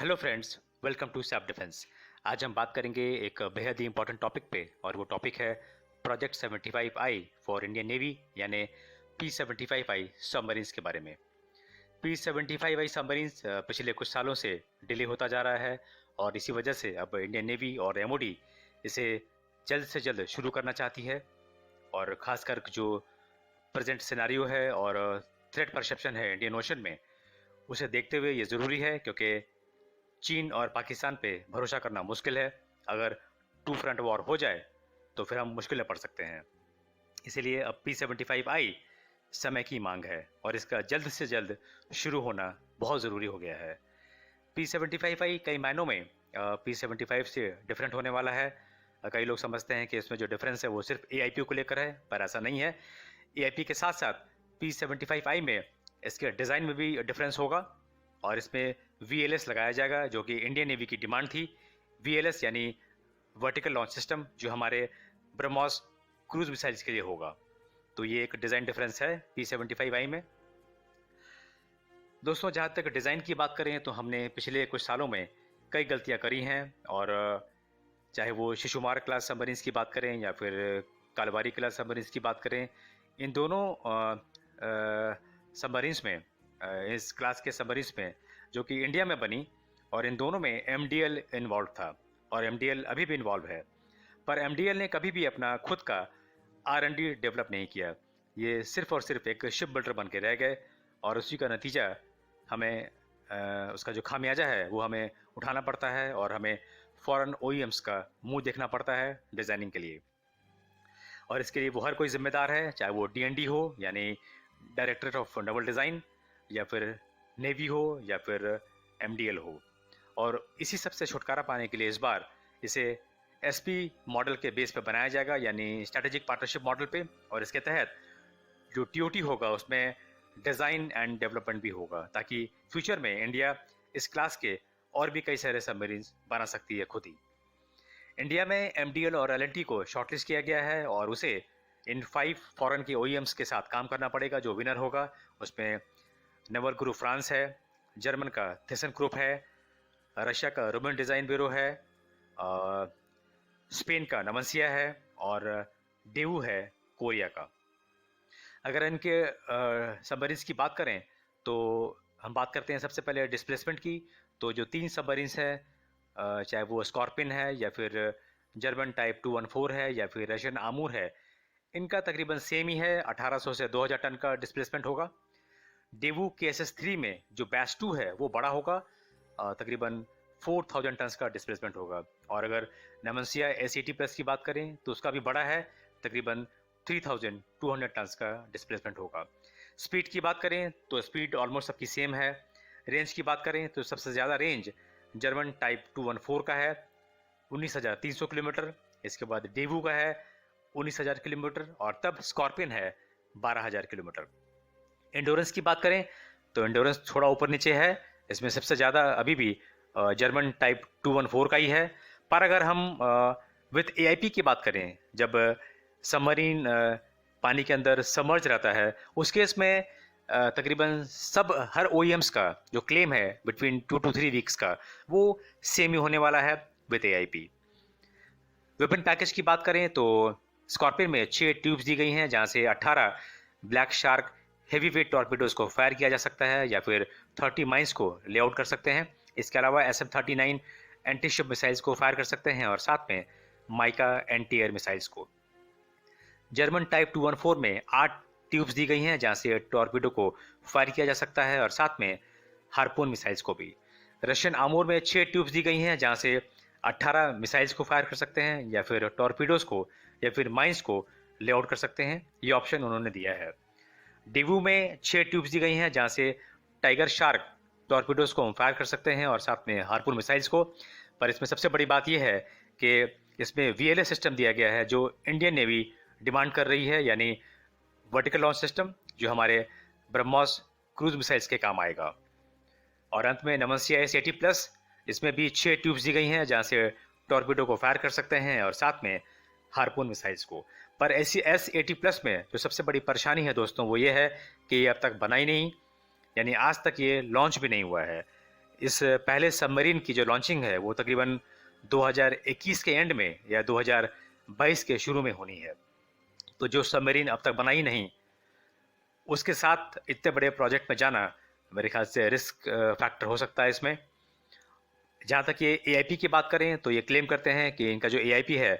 Hello friends, welcome to सैप defence. आज हम बात करेंगे एक बेहद ही इंपॉर्टेंट टॉपिक पे और वो टॉपिक है project 75I for Indian navy यानी P75I सबमरीन्स के बारे में। P75I सबमरीन्स पिछले कुछ सालों से डिले होता जा रहा है और इसी वजह से अब इंडियन नेवी और एमओडी इसे जल्द से जल्द शुरू करना चाहती है। और ख़ासकर जो प्रेजेंट सिनारियो है और थ्रेट परसेप्शन है इंडियन ओशन में, उसे देखते हुए ये ज़रूरी है क्योंकि चीन और पाकिस्तान पे भरोसा करना मुश्किल है। अगर टू फ्रंट वॉर हो जाए तो फिर हम मुश्किल में पड़ सकते हैं। इसीलिए अब P75I समय की मांग है और इसका जल्द से जल्द शुरू होना बहुत ज़रूरी हो गया है। P75I कई मायनों में P75 से डिफरेंट होने वाला है। कई लोग समझते हैं कि इसमें जो डिफरेंस है वो सिर्फ AIP को लेकर है, पर ऐसा नहीं है। AIP के साथ साथ P75I में इसके डिज़ाइन में भी डिफरेंस होगा और इसमें VLS लगाया जाएगा, जो कि इंडियन नेवी की डिमांड थी। VLS यानी वर्टिकल लॉन्च सिस्टम, जो हमारे ब्रह्मोस क्रूज मिसाइल्स के लिए होगा। तो ये एक डिज़ाइन डिफरेंस है P75I में। दोस्तों, जहाँ तक डिज़ाइन की बात करें तो हमने पिछले कुछ सालों में कई गलतियाँ करी हैं, और चाहे वो शिशुमार क्लास सबमरीन्स की बात करें या फिर कालवारी क्लास सबमरीन्स की बात करें, इन दोनों सबमरीन्स में, इस क्लास के सबमरीन्स में जो कि इंडिया में बनी, और इन दोनों में MDL इन्वॉल्व था और MDL अभी भी इन्वॉल्व है। पर MDL ने कभी भी अपना खुद का R&D डेवलप नहीं किया। ये सिर्फ और सिर्फ एक शिप बिल्डर बन के रह गए और उसी का नतीजा हमें उसका जो खामियाजा है वो हमें उठाना पड़ता है और हमें फॉरेन OEMs का मुंह देखना पड़ता है डिज़ाइनिंग के लिए। और इसके लिए वो हर कोई जिम्मेदार है, चाहे वो DND हो यानी डायरेक्टरेट ऑफ नेवल डिज़ाइन, या फिर नेवी हो, या फिर MDL हो। और इसी सब से छुटकारा पाने के लिए इस बार इसे SP मॉडल के बेस पे बनाया जाएगा, यानी स्ट्रेटेजिक पार्टनरशिप मॉडल पे। और इसके तहत जो TOT होगा उसमें डिज़ाइन एंड डेवलपमेंट भी होगा, ताकि फ्यूचर में इंडिया इस क्लास के और भी कई सारे सबमरीन्स बना सकती है खुद ही। इंडिया में MDL और LNT को शॉर्टलिस्ट किया गया है और उसे इन 5 फॉरेन के OEMs के साथ काम करना पड़ेगा। जो विनर होगा उसमें नेवल ग्रुप फ्रांस है, जर्मन का थेसन ग्रुप है, रशिया का रूबन डिज़ाइन ब्यूरो है, स्पेन का नवंसिया है और डेवू है कोरिया का। अगर इनके सबमरीन्स की बात करें तो हम बात करते हैं सबसे पहले डिस्प्लेसमेंट की। तो जो 3 सबमरीन्स हैं, चाहे वो स्कॉर्पिन है या फिर जर्मन टाइप 214 है या फिर रशियन आमूर है, इनका तकरीबन सेम ही है। 1800 से 2000 टन का डिस्प्लेसमेंट होगा। डेवू KSS-3 में जो बैच 2 है वो बड़ा होगा, तकरीबन 4000 टन का डिस्प्लेसमेंट होगा। और अगर नमंसिया S80+ की बात करें तो उसका भी बड़ा है, तकरीबन 3200 टन का डिस्प्लेसमेंट होगा। स्पीड की बात करें तो स्पीड ऑलमोस्ट सबकी सेम है। रेंज की बात करें तो सबसे ज़्यादा रेंज जर्मन टाइप 214 का है, 19,300 किलोमीटर। इसके बाद डेवू का है 19,000 किलोमीटर और तब स्कॉर्पियन है 12,000 किलोमीटर। एंडोरेंस की बात करें तो एंडोरेंस थोड़ा ऊपर नीचे है। इसमें सबसे ज़्यादा अभी भी जर्मन टाइप 214 का ही है। पर अगर हम विथ AIP की बात करें, जब सबमरीन पानी के अंदर सबमर्ज रहता है, उस केस में तकरीबन सब हर OEMs का जो क्लेम है बिटवीन 2 to 3 वीक्स का, वो सेम ही होने वाला है विथ AIP। वेपन पैकेज की बात करें तो स्कॉर्पियन में 6 ट्यूब्स दी गई हैं, जहां से 18 black shark heavy weight torpedoes को फायर किया जा सकता है या फिर 30 माइंस को लेआउट कर सकते हैं। इसके अलावा SM-39 एंटी शिप मिसाइल्स को फायर कर सकते हैं और साथ में माइका एंटी एयर मिसाइल्स को। जर्मन टाइप 214 में 8 ट्यूब्स दी गई हैं, जहां से टॉर्पीडो को फायर किया जा सकता है और साथ में हार्पून मिसाइल्स को भी। रशियन आमोर में 6 ट्यूब्स दी गई हैं, जहां से 18 मिसाइल्स को फायर कर सकते हैं या फिर टॉर्पीडोज को या फिर माइंस को लेआउट कर सकते हैं। ये ऑप्शन उन्होंने दिया है। डेवू में 6 ट्यूब्स दी गई हैं, जहां से टाइगर शार्क टॉर्पीडोज को फायर कर सकते हैं और साथ में हार्पून मिसाइल्स को। पर इसमें सबसे बड़ी बात यह है कि इसमें VLS सिस्टम दिया गया है, जो इंडियन नेवी डिमांड कर रही है, यानी वर्टिकल लॉन्च सिस्टम, जो हमारे ब्रह्मोस क्रूज मिसाइल्स के काम आएगा। और अंत में नमंसिया S80+, इसमें भी 6 ट्यूब्स दी गई हैं, जहां से टॉर्पीडो को फायर कर सकते हैं और साथ में हार्पून मिसाइल्स को। पर ऐसी S80+ में जो सबसे बड़ी परेशानी है दोस्तों, वो ये है कि ये अब तक बना ही नहीं, यानी आज तक ये लॉन्च भी नहीं हुआ है। इस पहले सबमरीन की जो लॉन्चिंग है वो तकरीबन 2021 के एंड में या 2022 के शुरू में होनी है। तो जो सबमरीन अब तक बना ही नहीं, उसके साथ इतने बड़े प्रोजेक्ट में जाना मेरे ख्याल से रिस्क फैक्टर हो सकता है इसमें। जहाँ तक ये AIP की बात करें तो ये क्लेम करते हैं कि इनका जो AIP है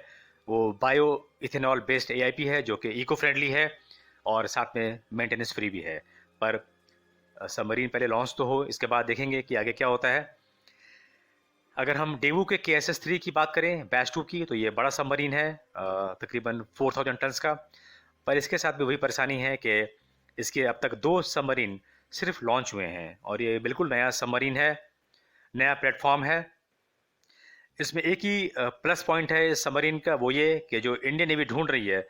वो बायो इथेनॉल बेस्ड AIP है, जो कि इको फ्रेंडली है और साथ में मेंटेनेंस फ्री भी है। पर सबमरीन पहले लॉन्च तो हो, इसके बाद देखेंगे कि आगे क्या होता है। अगर हम डेवू के KSS-3 की बात करें, बैच 2 की, तो ये बड़ा सबमरीन है, तकरीबन 4000 टन्स का। पर इसके साथ भी वही परेशानी है कि इसके अब तक 2 सबमरीन सिर्फ लॉन्च हुए हैं और ये बिल्कुल नया सबमरीन है, नया प्लेटफॉर्म है। इसमें एक ही प्लस पॉइंट है इस सबमरीन का, वो ये कि जो इंडियन नेवी ढूंढ रही है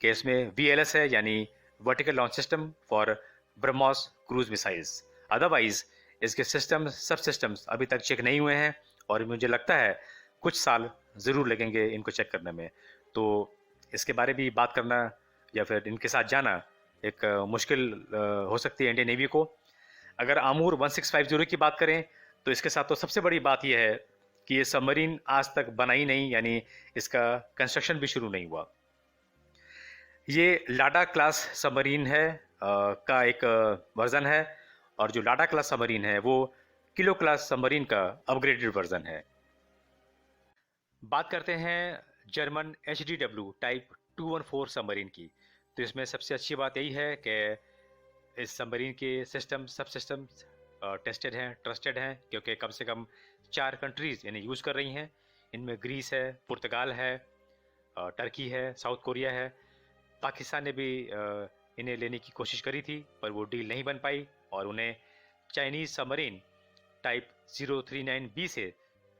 कि इसमें VLS है, यानी vertical launch system for BrahMos cruise missiles. Otherwise इसके सब सिस्टम्स अभी तक चेक नहीं हुए हैं और मुझे लगता है कुछ साल ज़रूर लगेंगे इनको चेक करने में। तो इसके बारे में भी बात करना या फिर इनके साथ जाना एक मुश्किल हो सकती है इंडियन नेवी को। अगर आमूर 1650 की बात करें तो इसके साथ तो सबसे बड़ी बात यह है कि ये सबमरीन आज तक बना ही नहीं, यानी इसका कंस्ट्रक्शन भी शुरू नहीं हुआ। ये लाडा क्लास सबमरीन है का एक वर्जन है, और जो लाडा क्लास सबमरीन है वो किलो क्लास सबमरीन का अपग्रेडेड वर्जन है। बात करते हैं जर्मन HDW टाइप 214 सबमरीन की। तो इसमें सबसे अच्छी बात यही है कि इस सबमरीन के सब सिस्टम टेस्टेड हैं, ट्रस्टेड हैं, क्योंकि कम से कम 4 कंट्रीज़ इन्हें यूज़ कर रही हैं। इनमें ग्रीस है, पुर्तगाल है, टर्की है, साउथ कोरिया है। पाकिस्तान ने भी इन्हें लेने की कोशिश करी थी पर वो डील नहीं बन पाई और उन्हें चाइनीज़ सबमरीन टाइप 039B से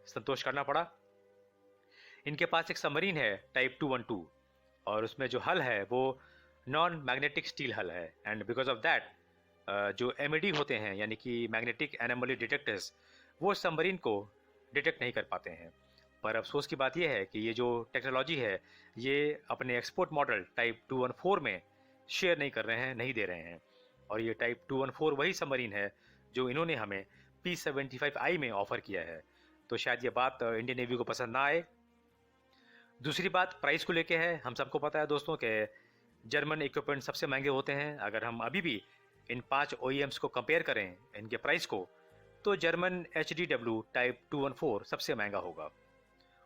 संतोष करना पड़ा। इनके पास एक सबमरीन है टाइप 212 और उसमें जो हल है वो नॉन मैग्नेटिक स्टील हल है, एंड बिकॉज ऑफ दैट जो MED होते हैं यानी कि मैग्नेटिक एनोमली डिटेक्टर्स, वो सबमरीन को डिटेक्ट नहीं कर पाते हैं। पर अफसोस की बात यह है कि ये जो टेक्नोलॉजी है ये अपने एक्सपोर्ट मॉडल टाइप 214 में शेयर नहीं कर रहे हैं, नहीं दे रहे हैं। और ये टाइप 214 वही सबमरीन है जो इन्होंने हमें P75I में ऑफर किया है। तो शायद ये बात इंडियन नेवी को पसंद ना आए। दूसरी बात प्राइस को लेके है। हम सबको पता है दोस्तों कि जर्मन इक्विपमेंट सबसे महंगे होते हैं। अगर हम अभी भी इन 5 OEMs को कंपेयर करें इनके प्राइस को, तो जर्मन HDW टाइप 214 सबसे महंगा होगा।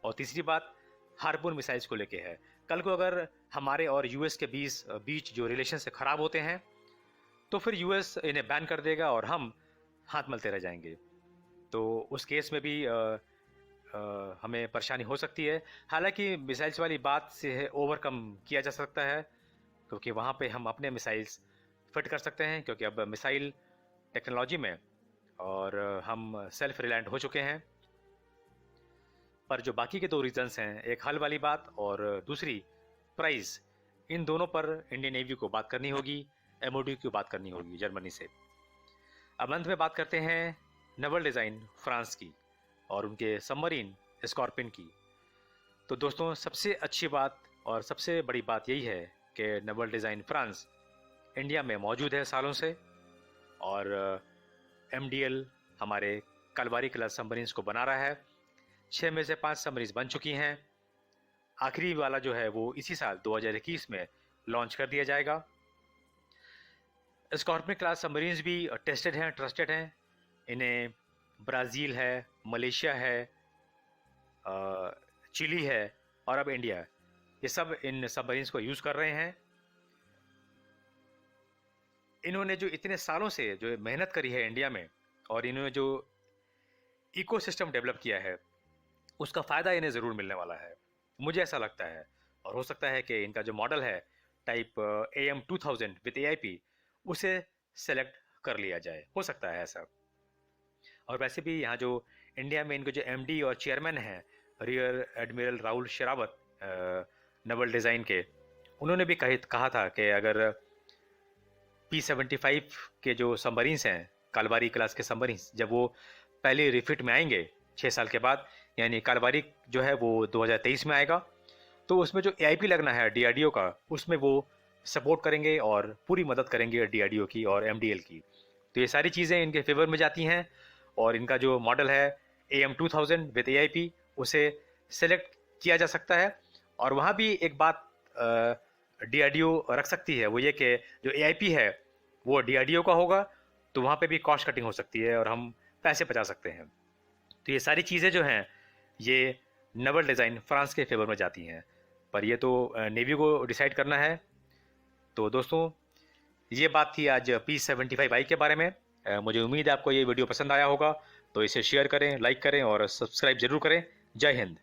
और तीसरी बात हार्पून मिसाइल्स को लेके है। कल को अगर हमारे और US के बीच जो रिलेशन से ख़राब होते हैं तो फिर US इन्हें बैन कर देगा और हम हाथ मलते रह जाएंगे। तो उस केस में भी हमें परेशानी हो सकती है। हालांकि मिसाइल्स वाली बात से ओवरकम किया जा सकता है, क्योंकि वहाँ पे हम अपने मिसाइल्स फिट कर सकते हैं, क्योंकि अब मिसाइल टेक्नोलॉजी में और हम सेल्फ रिलायंट हो चुके हैं। पर जो बाकी के 2 रीजंस हैं, एक हल वाली बात और दूसरी प्राइस, इन दोनों पर इंडियन नेवी को बात करनी होगी, MOD की बात करनी होगी जर्मनी से। अब अंत में बात करते हैं नवल डिज़ाइन फ्रांस की और उनके सबमरीन स्कॉर्पियन की। तो दोस्तों सबसे अच्छी बात और सबसे बड़ी बात यही है कि नवल डिज़ाइन फ्रांस इंडिया में मौजूद है सालों से, और MDL हमारे कलवारी क्लास सबमरीन्स को बना रहा है। 6 में से 5 सबमरीन्स बन चुकी हैं। आखिरी वाला जो है वो इसी साल 2021 में लॉन्च कर दिया जाएगा। स्कॉर्पियन क्लास सबमरीन्स भी टेस्टेड हैं, ट्रस्टेड हैं। इन्हें ब्राज़ील है, मलेशिया है, चिली है और अब इंडिया, ये सब इन सबमरीन्स को यूज़ कर रहे हैं। इन्होंने जो इतने सालों से जो मेहनत करी है इंडिया में और इन्होंने जो इकोसिस्टम डेवलप किया है, उसका फ़ायदा इन्हें ज़रूर मिलने वाला है, मुझे ऐसा लगता है। और हो सकता है कि इनका जो मॉडल है टाइप AM2000 विद AIP, उसे सेलेक्ट कर लिया जाए, हो सकता है ऐसा। और वैसे भी यहाँ जो इंडिया में इनके जो MD और चेयरमैन हैं rear admiral Rahul Sherawat Naval design के, उन्होंने भी कहा था कि अगर P75 के जो सबमरीन्स हैं, कालवारी क्लास के सबमरीन्स, जब वो पहले रिफिट में आएंगे 6 साल के बाद, यानी कालवारी जो है वो 2023 में आएगा, तो उसमें जो AIP लगना है DRDO का, उसमें वो सपोर्ट करेंगे और पूरी मदद करेंगे DRDO की और MDL की। तो ये सारी चीज़ें इनके फेवर में जाती हैं और इनका जो मॉडल है AM2000 विद AIP उसे सेलेक्ट किया जा सकता है। और वहाँ भी एक बात DRDO रख सकती है, वो ये कि जो AIP है वो DRDO का होगा, तो वहाँ पे भी कॉस्ट कटिंग हो सकती है और हम पैसे बचा सकते हैं। तो ये सारी चीज़ें जो हैं ये नवल डिज़ाइन फ्रांस के फेवर में जाती हैं, पर ये तो नेवी को डिसाइड करना है। तो दोस्तों, ये बात थी आज P75i के बारे में। मुझे उम्मीद है आपको ये वीडियो पसंद आया होगा, तो इसे शेयर करें, लाइक करें और सब्सक्राइब जरूर करें। जय हिंद।